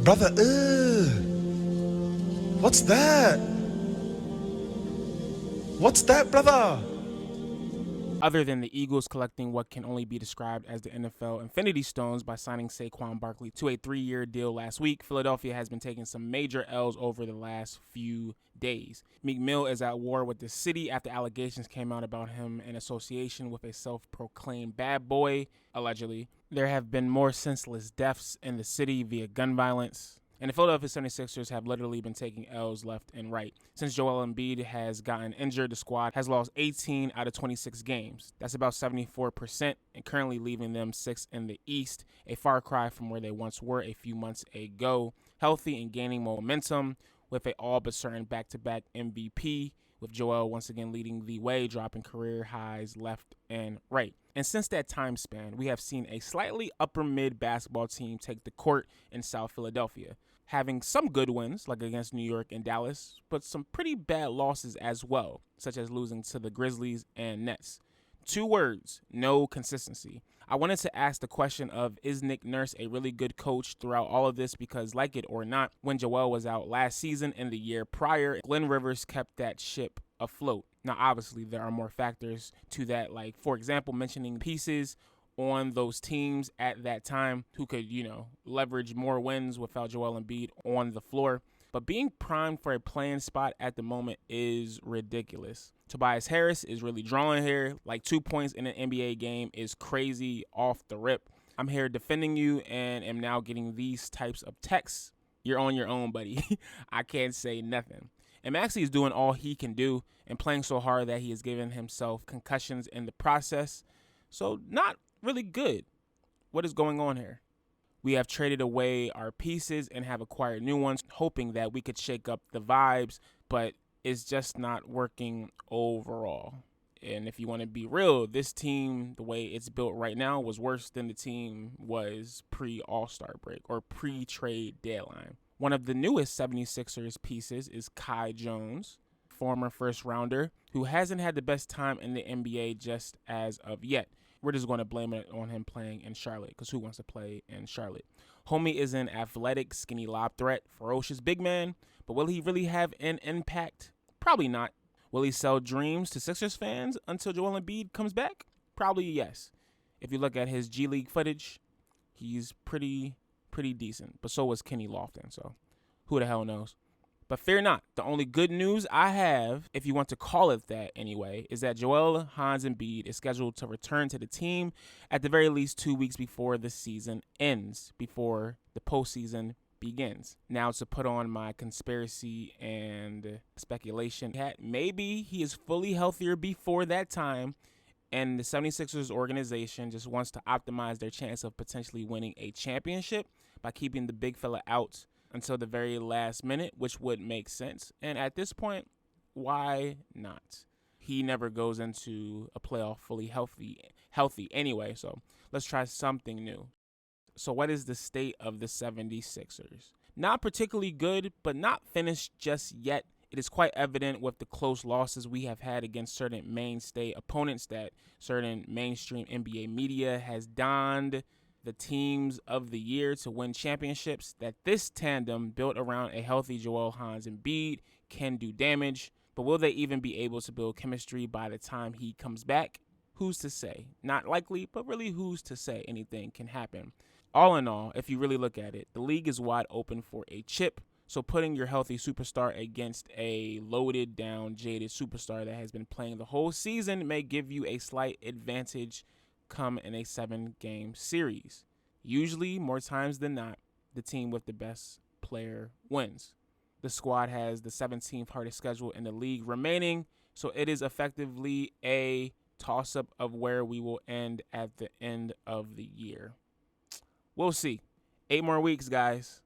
Brother, what's that? What's that, brother? Other than the Eagles collecting what can only be described as the NFL Infinity Stones by signing Saquon Barkley to a 3-year deal last week, Philadelphia has been taking some major L's over the last few days. Meek Mill is at war with the city after allegations came out about him in association with a self-proclaimed bad boy, allegedly. There have been more senseless deaths in the city via gun violence. And the Philadelphia 76ers have literally been taking L's left and right. Since Joel Embiid has gotten injured, the squad has lost 18 out of 26 games. That's about 74%, and currently leaving them 6th in the East, a far cry from where they once were a few months ago. Healthy and gaining momentum with a all but certain back-to-back MVP, with Joel once again leading the way, dropping career highs left and right. And since that time span, we have seen a slightly upper mid basketball team take the court in South Philadelphia, having some good wins, like against New York and Dallas, but some pretty bad losses as well, such as losing to the Grizzlies and Nets. 2 words: no consistency. I wanted to ask the question of, is Nick Nurse a really good coach throughout all of this? Because like it or not, when Joel was out last season and the year prior, Glenn Rivers kept that ship afloat. Now, obviously, there are more factors to that, like, for example, mentioning pieces on those teams at that time who could, leverage more wins without Joel Embiid on the floor. But being primed for a playing spot at the moment is ridiculous. Tobias Harris is really drawing here. Like 2 points in an NBA game is crazy off the rip. I'm here defending you and am now getting these types of texts. You're on your own, buddy. I can't say nothing. And Maxey is doing all he can do and playing so hard that he has given himself concussions in the process. So not really good. What is going on here? We have traded away our pieces and have acquired new ones, hoping that we could shake up the vibes, but it's just not working overall. And if you want to be real, this team, the way it's built right now, was worse than the team was pre-All-Star break or pre-trade deadline. One of the newest 76ers pieces is Kai Jones, former first rounder, who hasn't had the best time in the NBA just as of yet. We're just going to blame it on him playing in Charlotte, because who wants to play in Charlotte? Homie is an athletic, skinny lob threat, ferocious big man, but will he really have an impact? Probably not. Will he sell dreams to Sixers fans until Joel Embiid comes back? Probably yes. If you look at his G League footage, he's pretty decent, but so was Kenny Lofton, so who the hell knows? But fear not, the only good news I have, if you want to call it that anyway, is that Joel Embiid is scheduled to return to the team at the very least 2 weeks before the season ends, before the postseason begins. Now, to put on my conspiracy and speculation hat, maybe he is fully healthier before that time, and the 76ers organization just wants to optimize their chance of potentially winning a championship by keeping the big fella out until the very last minute, which would make sense. And at this point, why not? He never goes into a playoff fully healthy anyway, so let's try something new. So what is the state of the 76ers? Not particularly good, but not finished just yet. It is quite evident with the close losses we have had against certain mainstay opponents that certain mainstream NBA media has donned the teams of the year to win championships, that this tandem built around a healthy Joel Embiid can do damage. But will they even be able to build chemistry by the time he comes back? Who's to say? Not likely, but really who's to say? Anything can happen. All in all, if you really look at it, the league is wide open for a chip. So putting your healthy superstar against a loaded down, jaded superstar that has been playing the whole season may give you a slight advantage come in a 7-game series. Usually, more times than not, the team with the best player wins. The squad has the 17th hardest schedule in the league remaining, so it is effectively a toss-up of where we will end at the end of the year. We'll see. 8 more weeks, guys.